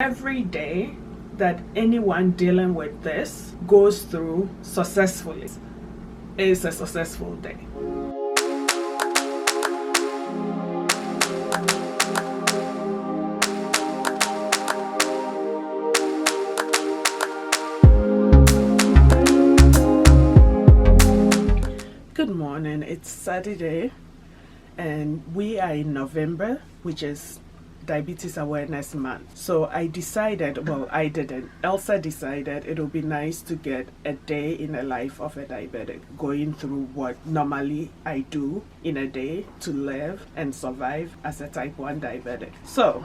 Every day that anyone dealing with this goes through successfully is a successful day. Good morning, it's Saturday and we are in November, which is Diabetes Awareness Month. So I decided, well, I didn't, Elsa decided it would be nice to get a day in the life of a diabetic, going through what normally I do in a day to live and survive as a type 1 diabetic. So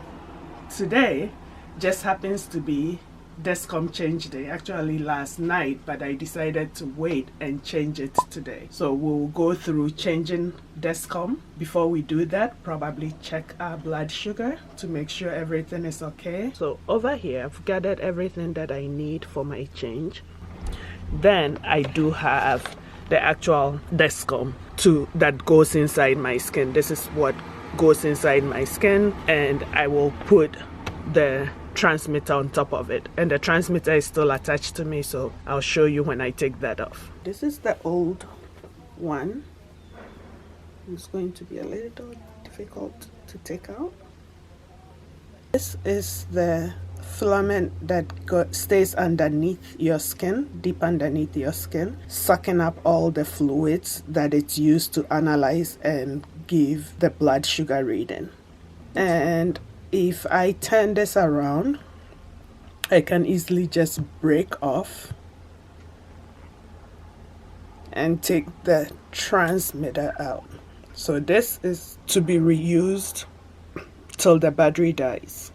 today just happens to be Dexcom change day, actually last night, but I decided to wait and change it today. So we'll go through changing Dexcom. Before we do that, probably check our blood sugar to make sure everything is okay. So over here I've gathered everything that I need for my change. Then I do have the actual Dexcom that goes inside my skin. This is what goes inside my skin, and I will put the transmitter on top of it, and the transmitter is still attached to me, so I'll show you when I take that off. This is the old one. It's going to be a little difficult to take out. This is the filament that stays underneath your skin, deep underneath your skin, sucking up all the fluids that it's used to analyze and give the blood sugar reading. And if I turn this around, I can easily just break off and take the transmitter out. So this is to be reused till the battery dies.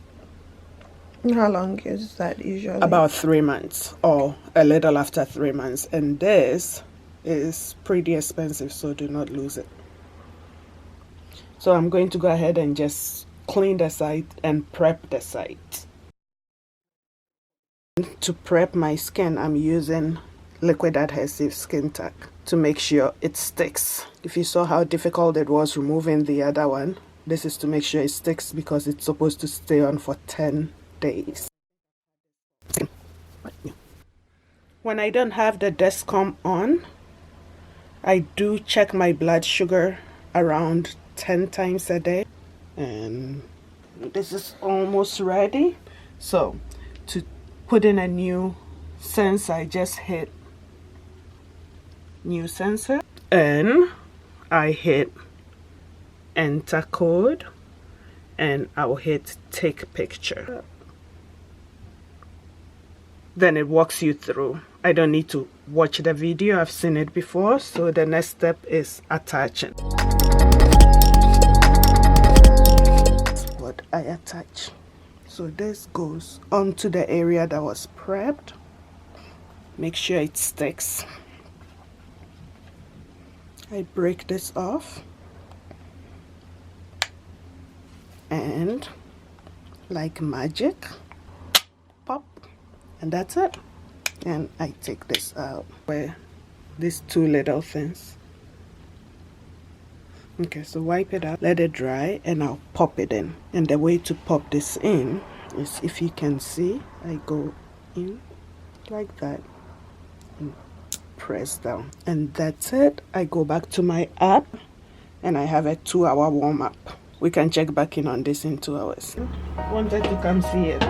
How long is that usually? About 3 months, or a little after 3 months. And this is pretty expensive, so do not lose it. So I'm going to go ahead and just clean the site and prep the site. To prep my skin, I'm using liquid adhesive skin tack to make sure it sticks. If you saw how difficult it was removing the other one, this is to make sure it sticks because it's supposed to stay on for 10 days. When I don't have the Dexcom on, I do check my blood sugar around 10 times a day. And this is almost ready. So to put in a new sensor, I just hit new sensor and I hit enter code and I'll hit take picture. Then it walks you through. I don't need to watch the video, I've seen it before. So the next step is attaching. I attach. So this goes onto the area that was prepped. Make sure it sticks. I break this off and like magic, pop, and that's it. And I take this out where these two little things. Okay, so wipe it out, let it dry, and I'll pop it in. And the way to pop this in is, if you can see, I go in like that and press down. And that's it. I go back to my app and I have a 2-hour warm-up. We can check back in on this in 2 hours. Wanted to come see it.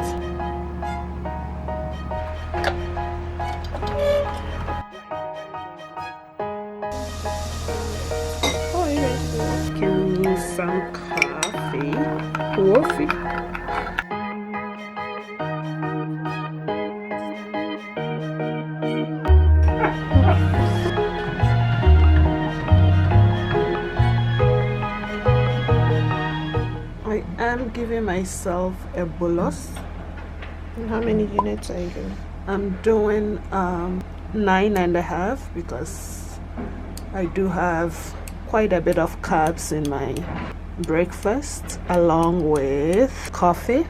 Some coffee. I am giving myself a bolus. And how many units are you doing? I'm doing 9.5 because I do have quite a bit of carbs in my breakfast along with coffee.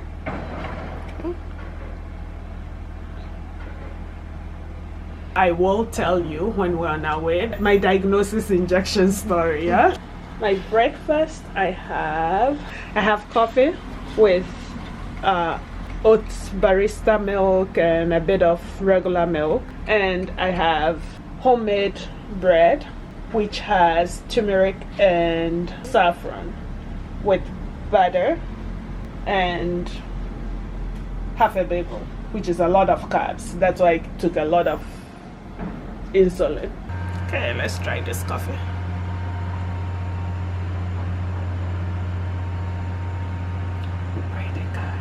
I will tell you when we're on our way my diagnosis injection story. Yeah, my breakfast, I have coffee with oats barista milk and a bit of regular milk, and I have homemade bread which has turmeric and saffron with butter and half a bagel, which is a lot of carbs. That's why I took a lot of insulin. Okay, let's try this coffee. Pretty good.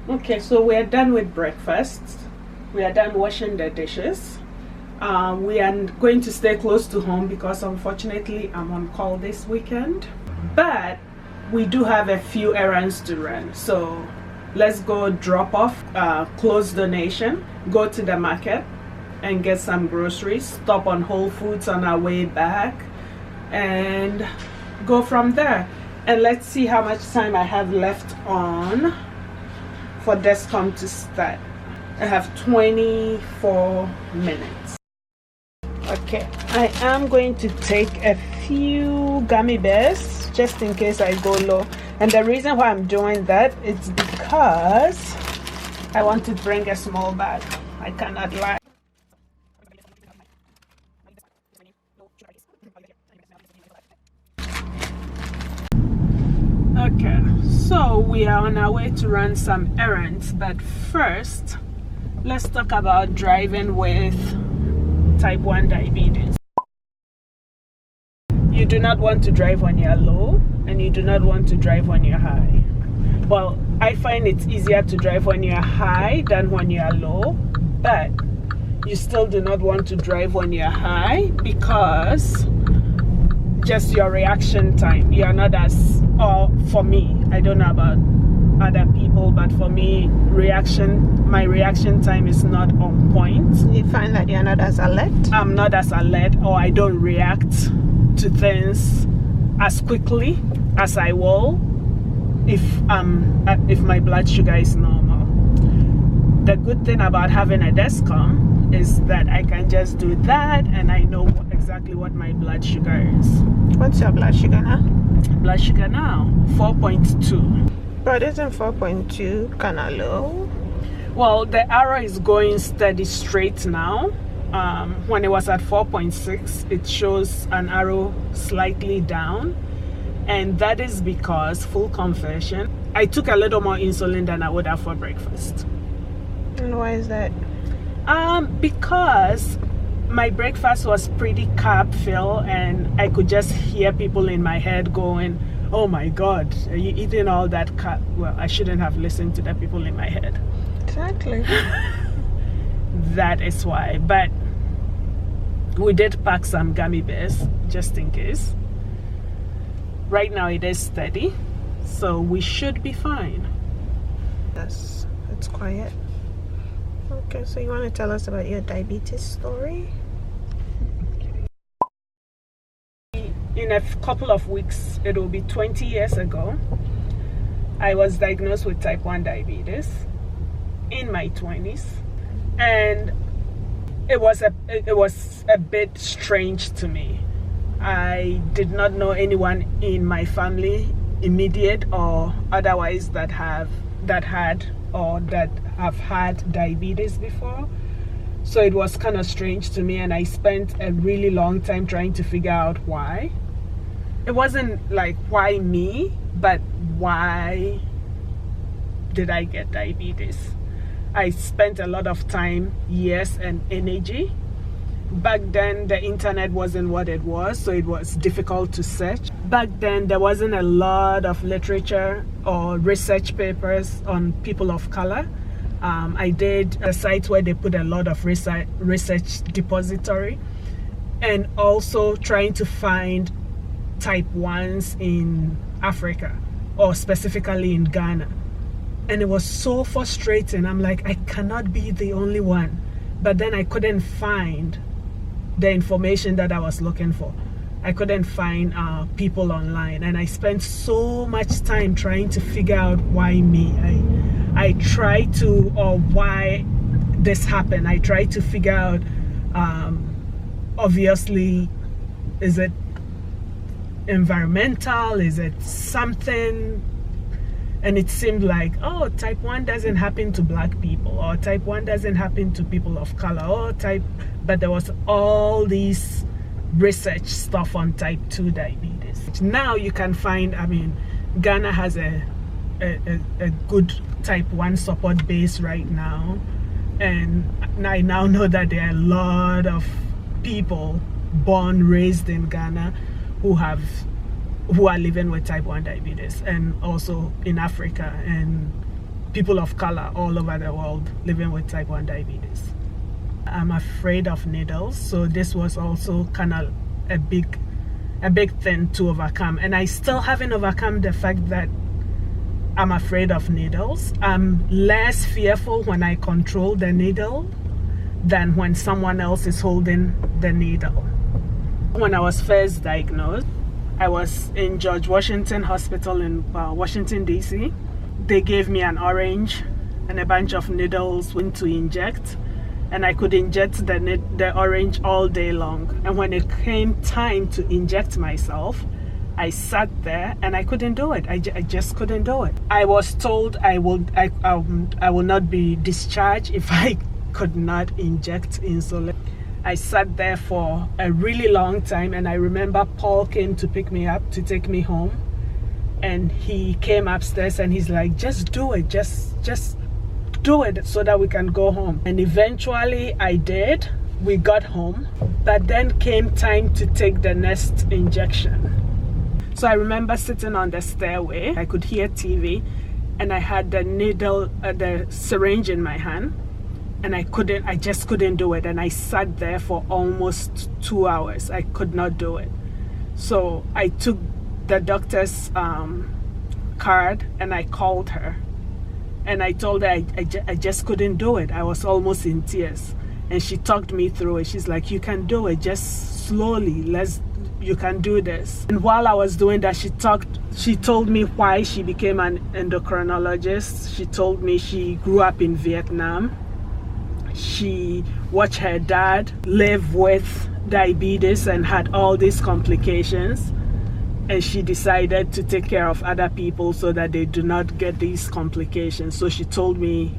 Okay, so we are done with breakfast. We are done washing the dishes. We are going to stay close to home because unfortunately I'm on call this weekend. But we do have a few errands to run. So let's go drop off clothes donation, go to the market and get some groceries, stop on Whole Foods on our way back, and go from there. And let's see how much time I have left on for Dexcom to start. I have 24 minutes. Okay, I am going to take a few gummy bears just in case I go low. And the reason why I'm doing that is because I want to bring a small bag. I cannot lie. Okay, so we are on our way to run some errands, but first let's talk about driving with type 1 diabetes. You do not want to drive when you're low, and you do not want to drive when you're high. Well, I find it's easier to drive when you're high than when you're low, but you still do not want to drive when you're high because just your reaction time, you're not as, or for me, I don't know about other people, but for me, my reaction time is not on point. You find that you're not as alert? I'm not as alert, or I don't react to things as quickly as I will if my blood sugar is normal. The good thing about having a Dexcom is that I can just do that and I know exactly what my blood sugar is. What's your blood sugar now? Blood sugar now, 4.2. But isn't 4.2 kind of low? Well, the arrow is going steady straight now. When it was at 4.6, it shows an arrow slightly down. And that is because, full confession, I took a little more insulin than I would have for breakfast. And why is that? Because my breakfast was pretty carb filled, and I could just hear people in my head going, "Oh my God, are you eating all that carb?" Well, I shouldn't have listened to the people in my head. Exactly. That is why. But we did pack some gummy bears just in case. Right now it is steady, so we should be fine. Yes, it's quiet. Okay, so you want to tell us about your diabetes story? In a couple of weeks, it will be 20 years ago, I was diagnosed with type 1 diabetes in my 20s, and it was a bit strange to me. I did not know anyone in my family, immediate or otherwise, that have had diabetes before. So it was kind of strange to me, and I spent a really long time trying to figure out why. It wasn't like why me, but why did I get diabetes? I spent a lot of time, years, and energy. Back then, the internet wasn't what it was, so it was difficult to search. Back then, there wasn't a lot of literature or research papers on people of color. I did a site where they put a lot of research depository, and also trying to find type 1s in Africa, or specifically in Ghana. And it was so frustrating. I'm like, I cannot be the only one. But then I couldn't find the information that I was looking for. I couldn't find people online, and I spent so much time trying to figure out why me. I try to, or why this happened. I try to figure out, obviously, is it environmental? Is it something? And it seemed like, oh, type 1 doesn't happen to black people, or type 1 doesn't happen to people of color, or but there was all these research stuff on type 2 diabetes. Now you can find, I mean, Ghana has a good type 1 support base right now. And I now know that there are a lot of people born, raised in Ghana who are living with type 1 diabetes, and also in Africa, and people of color all over the world living with type 1 diabetes. I'm afraid of needles, so this was also kind of a big thing to overcome, and I still haven't overcome the fact that I'm afraid of needles. I'm less fearful when I control the needle than when someone else is holding the needle. When I was first diagnosed, I was in George Washington Hospital in Washington, D.C. They gave me an orange and a bunch of needles to inject, and I could inject the orange all day long. And when it came time to inject myself, I sat there and I couldn't do it. I just couldn't do it. I was told I will not be discharged if I could not inject insulin. I sat there for a really long time, and I remember Paul came to pick me up to take me home, and he came upstairs and he's like, just do it, just do it so that we can go home. And eventually I did. We got home, but then came time to take the next injection. So I remember sitting on the stairway. I could hear TV, and I had the needle, the syringe in my hand, and I just couldn't do it. And I sat there for almost 2 hours. I could not do it. So I took the doctor's card and I called her, and I told her I just couldn't do it. I was almost in tears, and she talked me through it. She's like, you can do it, just slowly, you can do this. And while I was doing that, she told me why she became an endocrinologist. She told me she grew up in Vietnam. She watched her dad live with diabetes and had all these complications, and she decided to take care of other people so that they do not get these complications. So she told me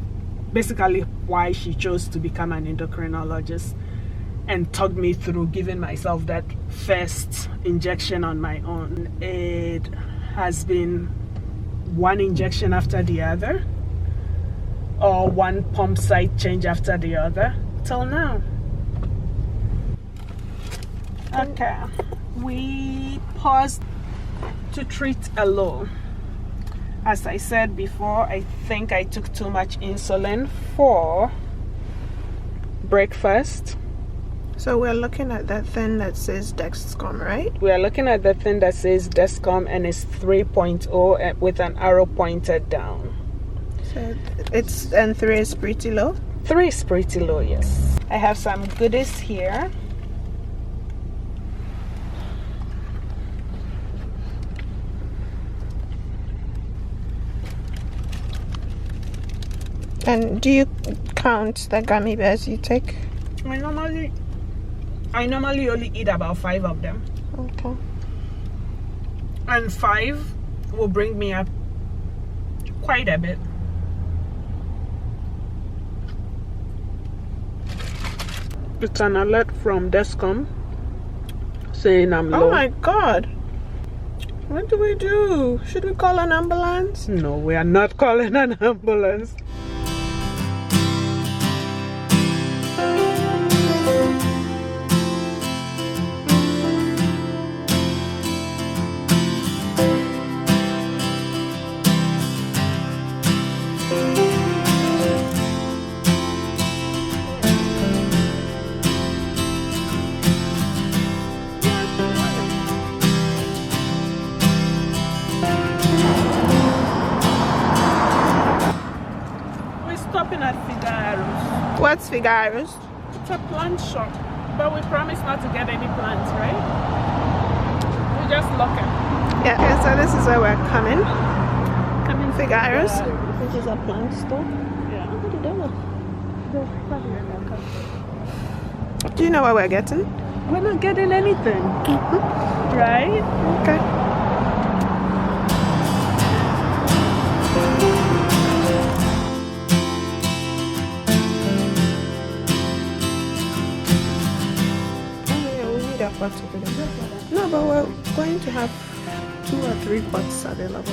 basically why she chose to become an endocrinologist, and talked me through giving myself that first injection on my own. It has been one injection after the other, or one pump site change after the other, till now. Okay, we paused to treat a low. As I said before, I think I took too much insulin for breakfast. So we're looking at that thing that says Dexcom, right? We are looking at the thing that says Dexcom, and it's 3.0 with an arrow pointed down. So and 3 is pretty low? 3 is pretty low, yes. I have some goodies here. And do you count the gummy bears you take? I normally only eat about 5 of them. Okay. And 5 will bring me up quite a bit. It's an alert from Dexcom saying I'm low. Oh my God. What do we do? Should we call an ambulance? No, we are not calling an ambulance. What's Figaro's? It's a plant shop, but we promise not to get any plants, right? We just look at. Yeah, okay, so this is where we're coming. Coming Figaro's. This is a plant store. Yeah. What did that one? Do you know what we're getting? We're not getting anything. Right? Okay. A pot over there. No, but we're going to have 2 or 3 pots available.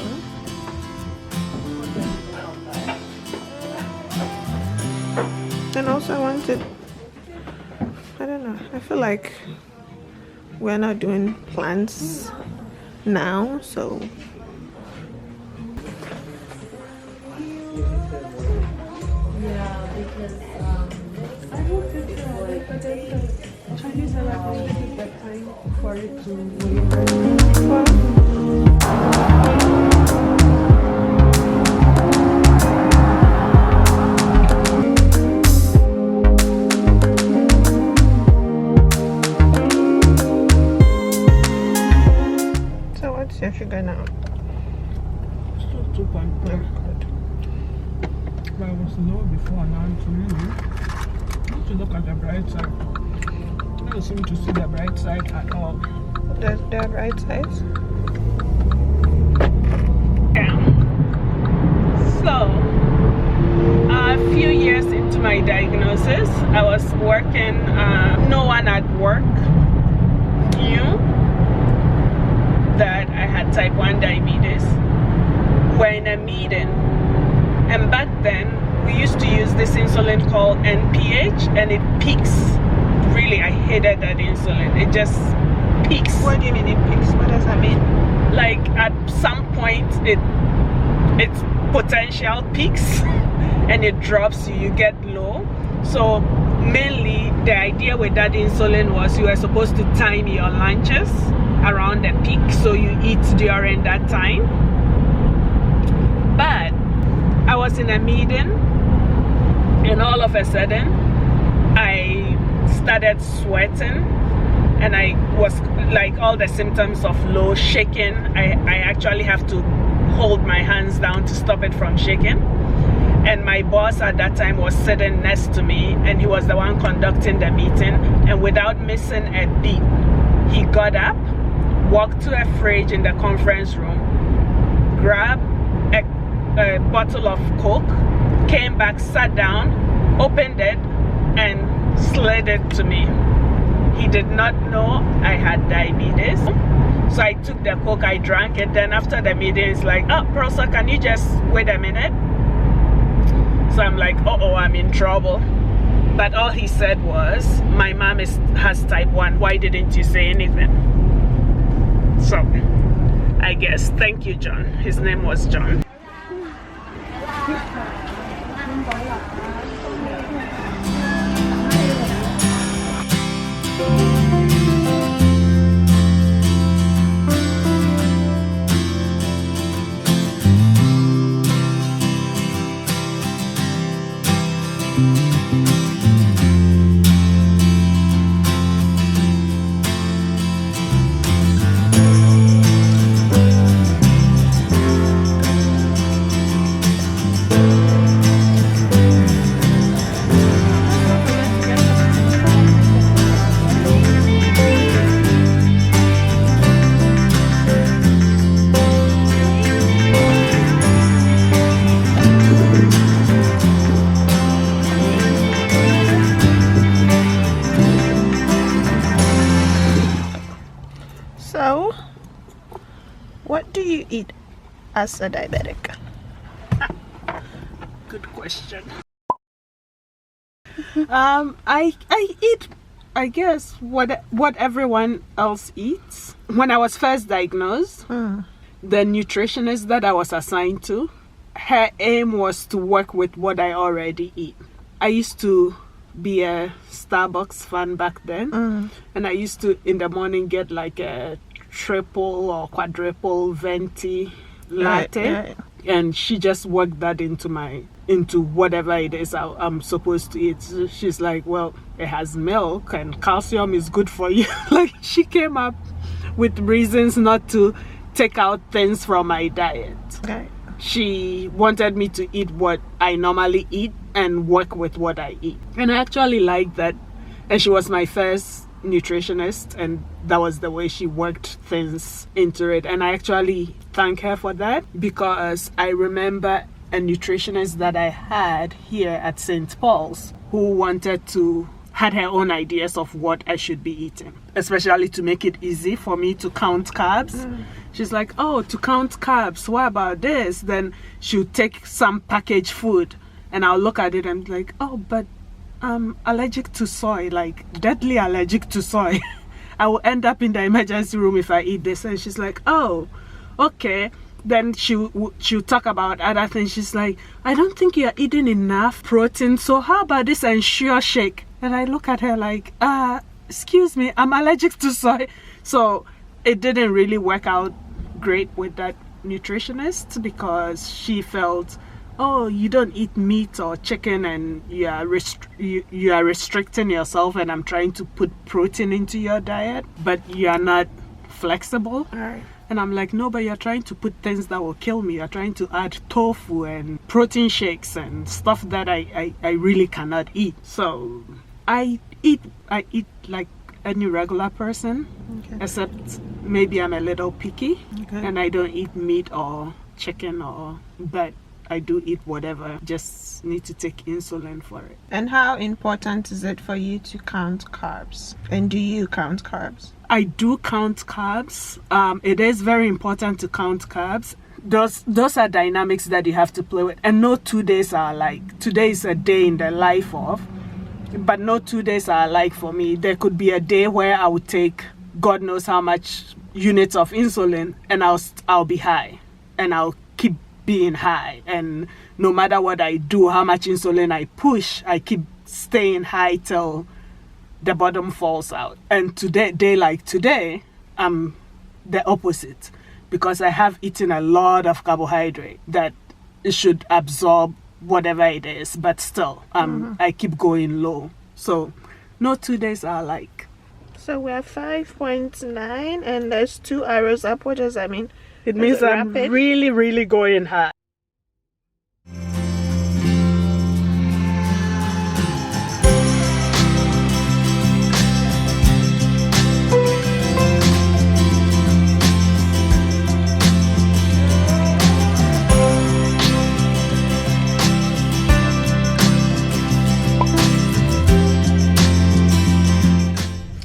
And also I wanted, I don't know, I feel like we're not doing plants now, so Chinese are like really the time for it to So what's your sugar now? Still 2.5. But I was low before, now it's really. You need to look at the bright side. I don't seem to see the bright side at all. The right size? Yeah. So, a few years into my diagnosis, I was working, no one at work knew that I had type 1 diabetes. We're in a meeting, and back then we used to use this insulin called NPH, and it peaks. Really, I hated that insulin. It just peaks. What do you mean it peaks? What does that mean? Like at some point its potential peaks and it drops, you get low. So mainly the idea with that insulin was you were supposed to time your lunches around the peak, so you eat during that time. But I was in a meeting and all of a sudden I started sweating, and I was like all the symptoms of low, shaking. I actually have to hold my hands down to stop it from shaking. And my boss at that time was sitting next to me, and he was the one conducting the meeting, and without missing a beat, he got up, walked to a fridge in the conference room, grabbed a bottle of Coke, came back, sat down, opened it, and slid it to me. He did not know I had diabetes. So I took the Coke, I drank it. Then after the meeting, it's like, oh, Pearlsa, can you just wait a minute? So I'm like, uh-oh, I'm in trouble. But all he said was, my mom has type 1. Why didn't you say anything? So, I guess, thank you, John. His name was John. So, what do you eat as a diabetic? Good question. I eat, I guess, what everyone else eats. When I was first diagnosed, the nutritionist that I was assigned to, her aim was to work with what I already eat. I used to be a Starbucks fan back then, and I used to in the morning get like a triple or quadruple venti latte, Right. and she just worked that into whatever it is I'm supposed to eat. So she's like, well, it has milk and calcium is good for you. Like, she came up with reasons not to take out things from my diet. Right. she wanted me to eat what I normally eat and work with what I eat. And I actually liked that. And she was my first nutritionist, and that was the way she worked things into it. And I actually thank her for that, because I remember a nutritionist that I had here at St. Paul's who had her own ideas of what I should be eating, especially to make it easy for me to count carbs. She's like, oh, to count carbs, what about this? Then she'll take some packaged food and I'll look at it and be like, oh, but I'm allergic to soy, like deadly allergic to soy. I will end up in the emergency room if I eat this. And she's like, oh, okay. Then she'll talk about other things. She's like, I don't think you're eating enough protein, so how about this Ensure shake? And I look at her like, excuse me, I'm allergic to soy. So it didn't really work out great with that nutritionist, because she felt, oh, you don't eat meat or chicken and you are restricting yourself, and I'm trying to put protein into your diet, but you are not flexible. All right. And I'm like, no, but you're trying to put things that will kill me. You're trying to add tofu and protein shakes and stuff that I really cannot eat. So I eat like any regular person, except maybe I'm a little picky, and I don't eat meat or chicken, but I do eat whatever. Just need to take insulin for it. And how important is it for you to count carbs? And do you count carbs? I do count carbs. It is very important to count carbs. Those are dynamics that you have to play with. And no 2 days are alike. Today is a day in the life of, but no 2 days are alike for me. There could be a day where I would take God knows how much units of insulin, and I'll be high, and I'll keep being high. And no matter what I do, how much insulin I push, I keep staying high till the bottom falls out. And day like today, I'm the opposite, because I have eaten a lot of carbohydrate that it should absorb whatever it is, but still I keep going low. So no 2 days are alike. So we're 5.9 and there's 2 arrows up. What does that mean? It means I'm really, really going high.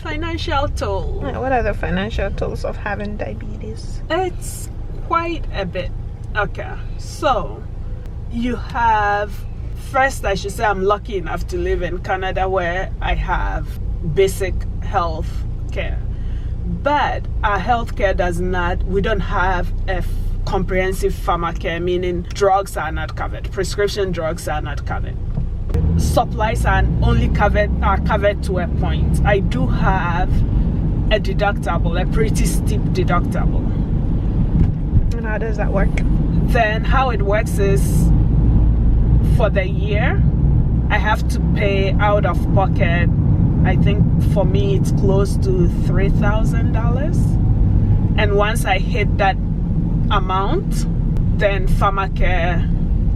Financial toll. What are the financial tolls of having diabetes? It's quite a bit. Okay, so you have, first I should say I'm lucky enough to live in Canada where I have basic health care, but our health care we don't have a comprehensive pharmacare, meaning drugs are not covered, prescription drugs are not covered. Supplies are covered to a point. I do have a deductible, a pretty steep deductible. And how does that work? Then how it works is, for the year, I have to pay out of pocket, I think for me it's close to $3,000. And once I hit that amount, then pharmacare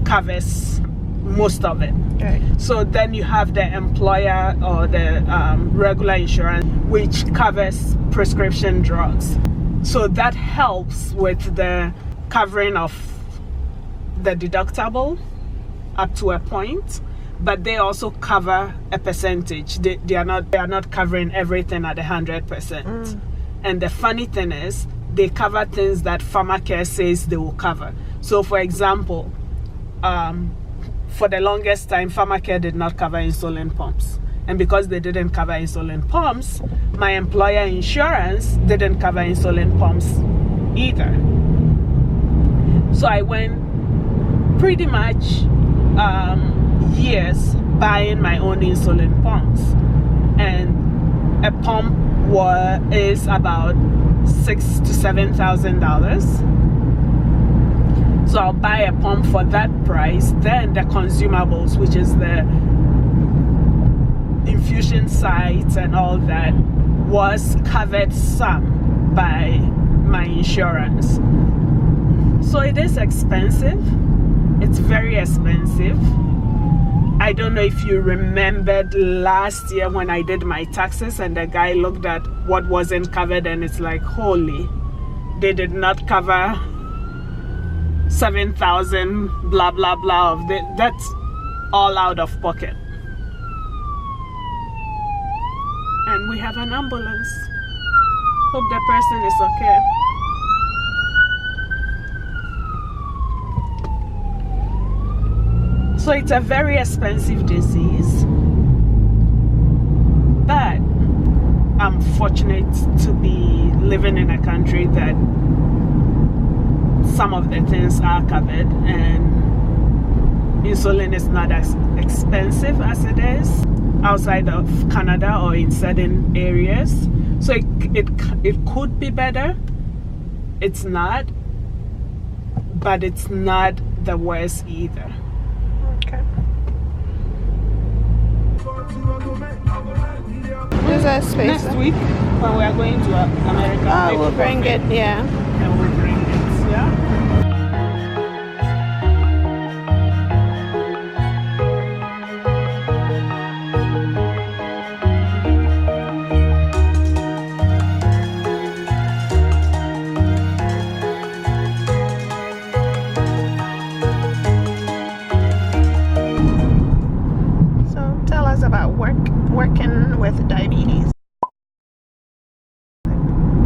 covers most of it. Right. So then you have the employer or the regular insurance, which covers prescription drugs. So that helps with the covering of the deductible up to a point, but they also cover a percentage. They are not covering everything at 100%. And the funny thing is, they cover things that pharmacare says they will cover. So for example, for the longest time, pharmacare did not cover insulin pumps. And because they didn't cover insulin pumps, my employer insurance didn't cover insulin pumps either. So I went pretty much years buying my own insulin pumps. And a pump is about $6,000 to $7,000. So I'll buy a pump for that price. Then the consumables, which is the infusion sites and all that, was covered some by my insurance. So it is expensive. It's very expensive. I don't know if you remembered last year when I did my taxes and the guy looked at what wasn't covered and it's like, holy, they did not cover 7,000 blah blah blah of that's all out of pocket. And we have an ambulance. Hope the person is okay. So it's a very expensive disease, but I'm fortunate to be living in a country that some of the things are covered and insulin is not as expensive as it is outside of Canada or in certain areas. So it could be better. It's not, but it's not the worst either. Okay. Is that space? Next week when we are going to America. Oh, we'll bring it, yeah. And we'll bring it, yeah. So tell us about working with diabetes.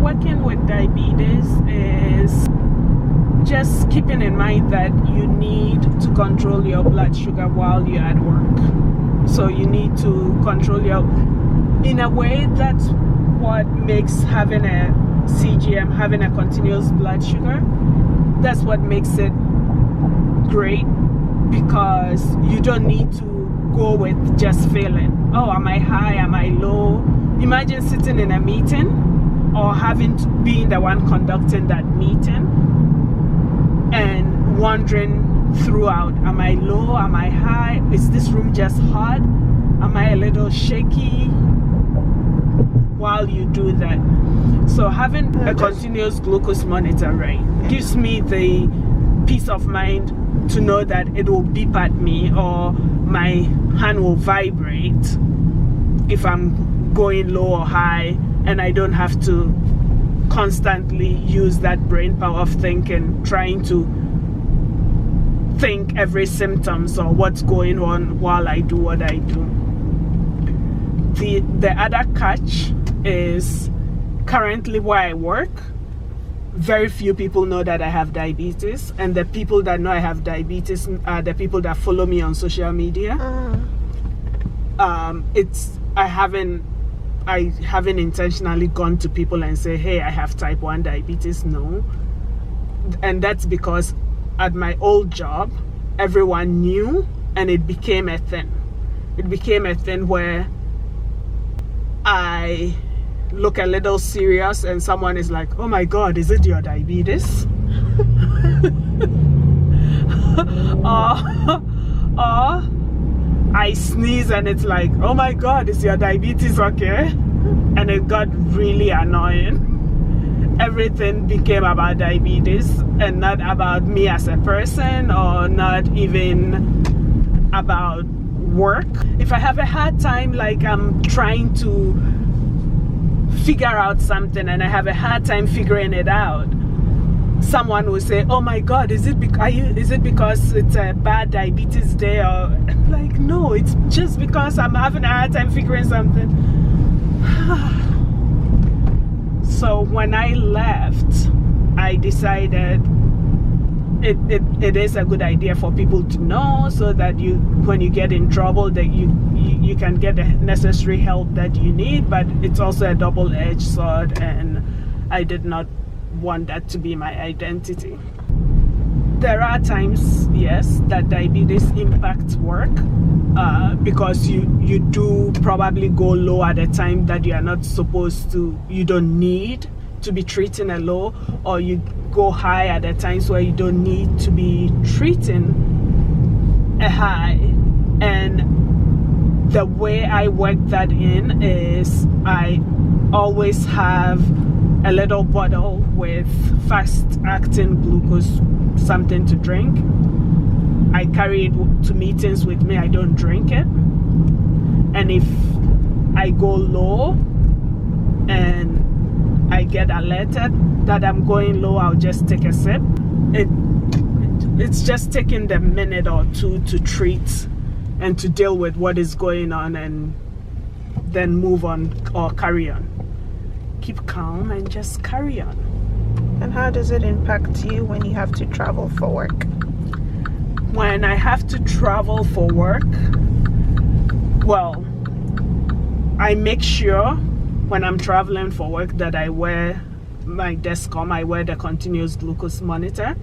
Working with diabetes is just keeping in mind that you need to control your blood sugar while you're at work. So you need to control in a way, that's what makes having a CGM, having a continuous blood sugar, that's what makes it great, because you don't need to go with just feeling, oh, am I high, am I low? Imagine sitting in a meeting or being the one conducting that meeting and wondering throughout, am I low, am I high, is this room just hot, am I a little shaky, while you do that. So having a continuous glucose monitor, right, gives me the peace of mind to know that it will beep at me or my hand will vibrate if I'm going low or high, and I don't have to constantly use that brain power of thinking, trying to think every symptoms or what's going on while I do what I do. The other catch is currently where I work, very few people know that I have diabetes, and the people that know I have diabetes are the people that follow me on social media. I haven't intentionally gone to people and say, hey, I have type 1 diabetes. No. And that's because at my old job, everyone knew, and it became a thing. It became a thing where I look a little serious and someone is like, oh my God, is it your diabetes? or I sneeze and it's like, oh my God, is your diabetes okay? And it got really annoying. Everything became about diabetes and not about me as a person, or not even about work. If I have a hard time, like I'm trying to figure out something and I have a hard time figuring it out, someone will say, oh my God, is it because it's a bad diabetes day? Or I'm like, no, it's just because I'm having a hard time figuring something. So when I left, I decided it is a good idea for people to know, so that when you get in trouble, that you can get the necessary help that you need. But it's also a double-edged sword, and I did not want that to be my identity. There are times, yes, that diabetes impacts work, because you do probably go low at a time that you are not supposed to, you don't need to be treating a low, or you go high at the times where you don't need to be treating a high. And the way I work that in is I always have a little bottle with fast-acting glucose, something to drink. I carry it to meetings with me. I don't drink it. And if I go low and I get alerted that I'm going low, I'll just take a sip. It's just taking the minute or two to treat and to deal with what is going on, and then move on or carry on. Keep calm and just carry on. And how does it impact you when you have to travel for work? When I have to travel for work, well, I make sure when I'm traveling for work that I wear my Dexcom, I wear the continuous glucose monitor,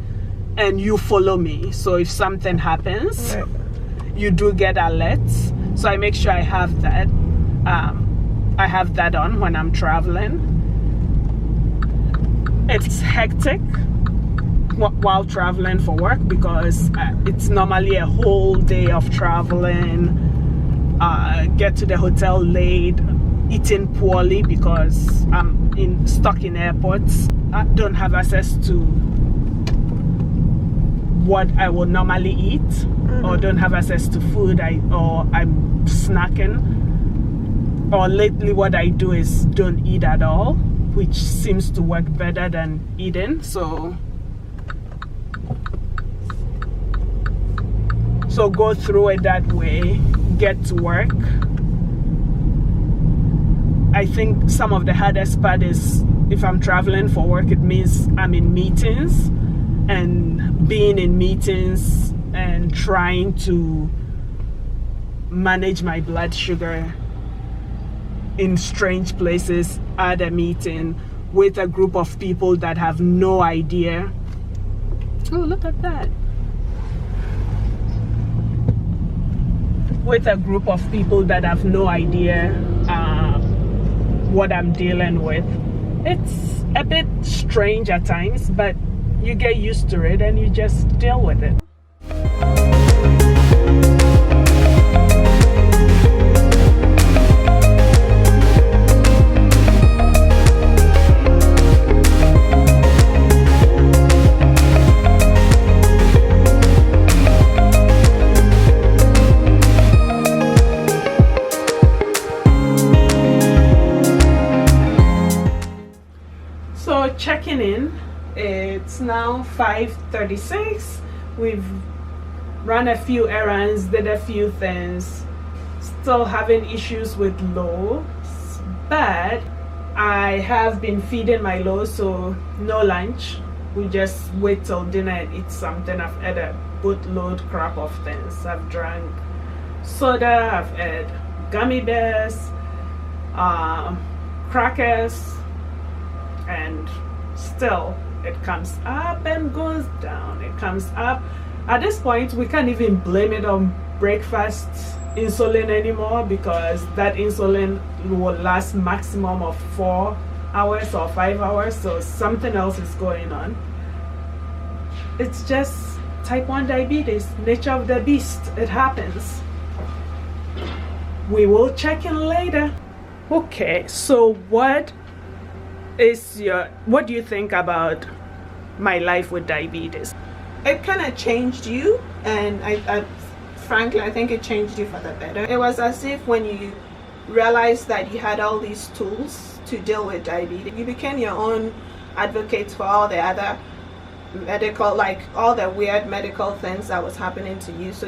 and you follow me. So if something happens, Right. you do get alerts. So I make sure I have that. I have that on when I'm traveling. It's hectic while traveling for work because it's normally a whole day of traveling. Get to the hotel late, eating poorly because I'm stuck in airports. I don't have access to what I would normally eat, or don't have access to food, or I'm snacking. Or lately what I do is don't eat at all, which seems to work better than eating. So go through it that way, get to work. I think some of the hardest part is if I'm traveling for work, it means I'm in meetings, and being in meetings and trying to manage my blood sugar in strange places at a meeting with a group of people that have no idea. Oh, look at that. With a group of people that have no idea what I'm dealing with. It's a bit strange at times, but you get used to it and you just deal with it. So checking in, it's now 5:36. We've run a few errands, did a few things, still having issues with low, but I have been feeding my low, so no lunch. We just wait till dinner and eat something. I've had a boatload crap of things. I've drank soda, I've had gummy bears, crackers, and still it comes up and goes down. It comes up. At this point, we can't even blame it on breakfast insulin anymore, because that insulin will last maximum of 4 hours or 5 hours, so something else is going on. It's just type 1 diabetes, nature of the beast. It happens. We will check in later. Okay, so what do you think about my life with diabetes? It kind of changed you, and I frankly, I think it changed you for the better. It was as if when you realized that you had all these tools to deal with diabetes, you became your own advocate for all the other medical, like all the weird medical things that was happening to you. So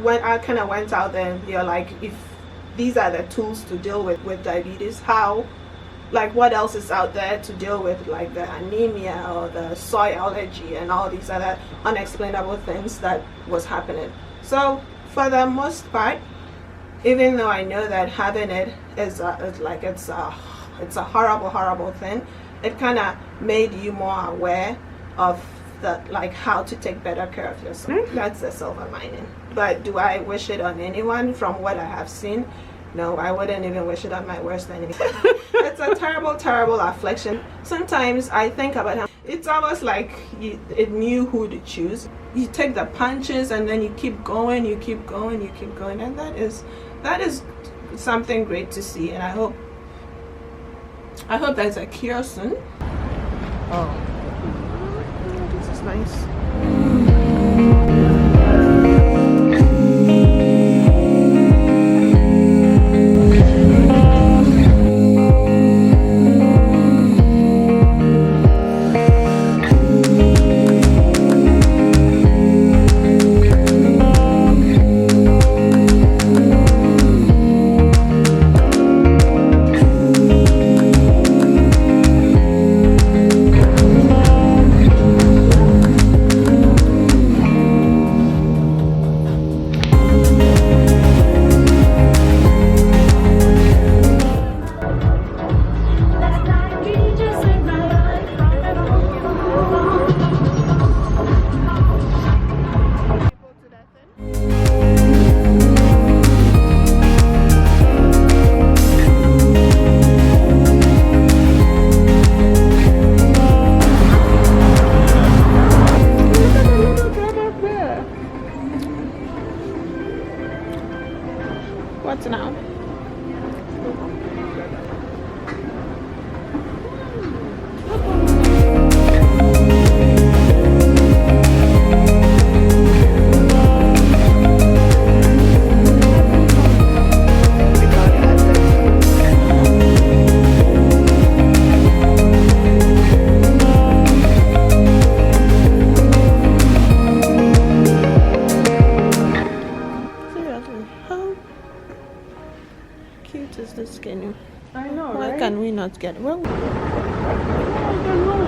I kind of went out there and you're like, if these are the tools to deal with diabetes, how, like what else is out there to deal with, like the anemia or the soy allergy and all these other unexplainable things that was happening. So for the most part, even though I know that having it is it's a horrible thing, it kind of made you more aware of how to take better care of yourself. That's the silver lining. But do I wish it on anyone? From what I have seen, no, I wouldn't even wish it on my worst enemy. It's a terrible affliction. Sometimes I think about how it's almost like it knew who to choose. You take the punches and then you keep going, and that is something great to see. And I I hope there's a cure soon. Oh. This is nice. What's now? Seriously, how cute is this skinny? I know, Why right? can we not get well? I don't know.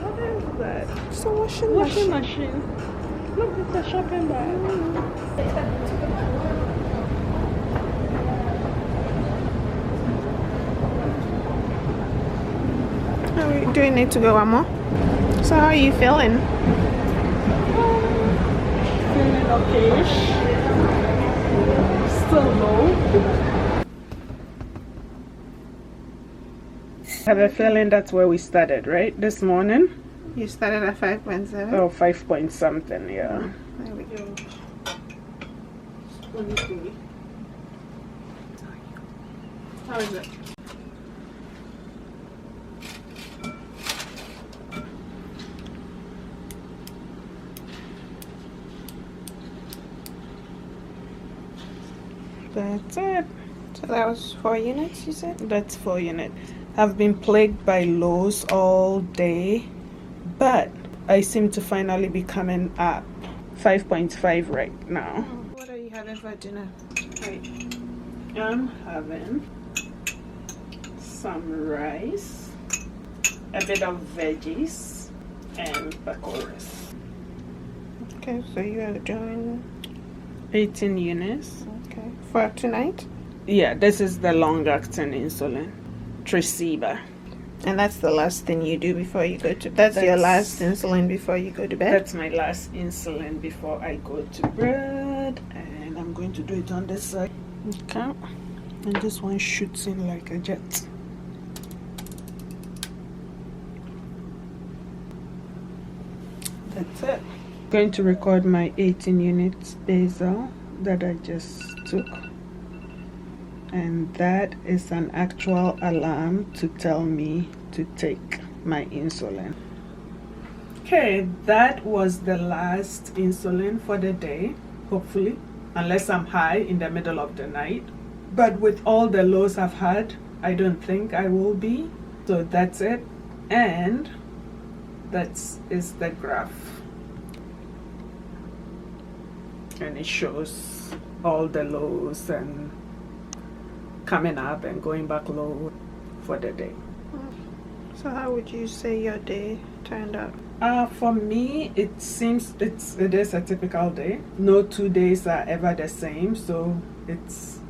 What is that? It's a washing Washing machine. machine. Look, it's a shopping bag. Do we need to go one more? So how are you feeling? Feeling okay-ish. Still low. I have a feeling that's where we started, right? This morning? You started at 5.7? Oh, 5 point something, yeah. There we go. 23. How is it? That's it. So that was 4 units, you said? That's 4 units. I've been plagued by lows all day, but I seem to finally be coming up. 5.5 right now. What are you having for dinner? Right. I'm having some rice, a bit of veggies, and pakoras. Okay, so you are doing 18 units. okay for tonight, Yeah, this is the long-acting insulin, Tresiba. and that's the last thing you do before you go to. That's your last insulin before you go to bed. That's my last insulin before I go to bed, and I'm going to do it on this side. Okay, and this one shoots in like a jet. That's it. Going to record my 18 units basal that I just took, and that is an actual alarm to tell me to take my insulin. Okay, that was the last insulin for the day, hopefully, unless I'm high in the middle of the night. But with all the lows I've had, I don't think I will be. So that's it, and that is the graph. And it shows all the lows and coming up and going back low for the day. So how would you say your day turned out? For me, it seems it is a typical day. No 2 days are ever the same, so it's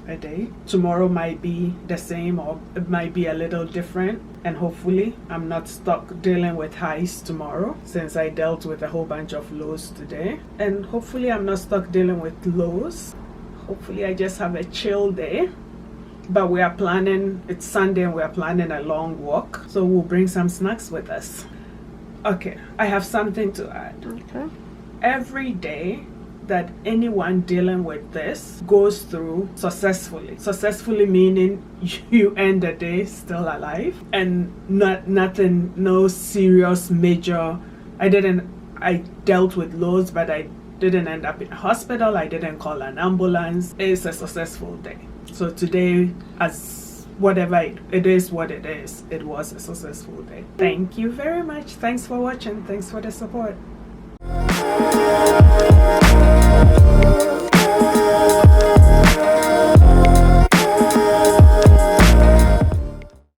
a day. Tomorrow might be the same, or it might be a little different, and hopefully I'm not stuck dealing with highs tomorrow, since I dealt with a whole bunch of lows today. And hopefully I'm not stuck dealing with lows. Hopefully I just have a chill day. But we are planning, it's Sunday, and we are planning a long walk, so we'll bring some snacks with us. Okay, I have something to add. Okay. every day that anyone dealing with this goes through successfully meaning you end the day still alive and nothing, no serious major. I dealt with loads, but I didn't end up in a hospital. I didn't call an ambulance. It's a successful day. So today, as whatever it is what it is, it was a successful day. Thank you very much. Thanks for watching. Thanks for the support.